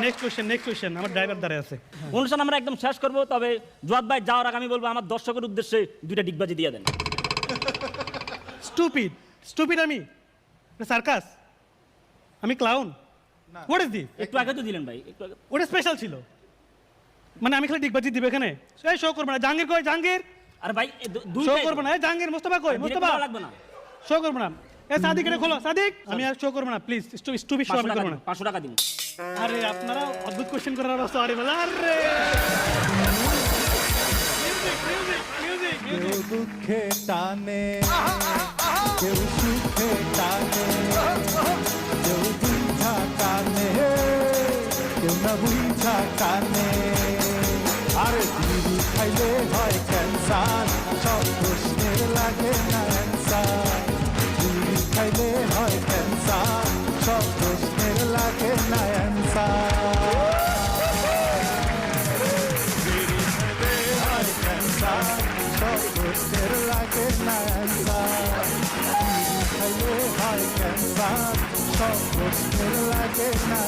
Next question আমার driver দাঁড়ায় আছে। অনুষ্ঠান আমরা একদম শেষ করব, তবে জোয়াদ ভাই যাওয়ার আগে আমি বলবো আমার দর্শকের উদ্দেশ্যে 2টা ডিগবাজি দিয়ে দেন। স্টুপিড আমি সার্কাস, আমি ক্লাউন, হোয়াট ইজ দিস? একটু আগে তো দিলেন ভাই, একটু আগে। ওটা স্পেশাল ছিল, মানে আমি খালি ডিগবাজি দিবে এখানে, এই শো করবো না। জাহাঙ্গীর কই? জাহাঙ্গীর আরে ভাই শো করবো না। জাহাঙ্গীর, মোস্তফা কই? মোস্তফা লাগবে না, শো করবো না। এ সাদিক এটা খোলো, সাদিক আমি আর শো করবো না প্লিজ। স্টুপিড শো আমি করবো না। 500 টাকা দিন। আরে আপনারা অদ্ভুত কোশ্চেন করার অবস্থা। আরে বলা আরে কেউ দুঃখে টানে, কেউ সুখে টানে, কেউ বুঝা কানে, কেউ না বুঝা কানে। আরে বিড়ি খাইলে হয় ক্যান্সার, সব প্রশ্নের লাগে না অ্যান্সার। বিড়ি খাইলে হয় ক্যান্সার, সব প্রশ্নের লাগে না অ্যান্সার। সব প্রশ্নের লাগে না অ্যান্সার। খাইলে হয় ক্যান্সার, সব প্রশ্নের লাগে না।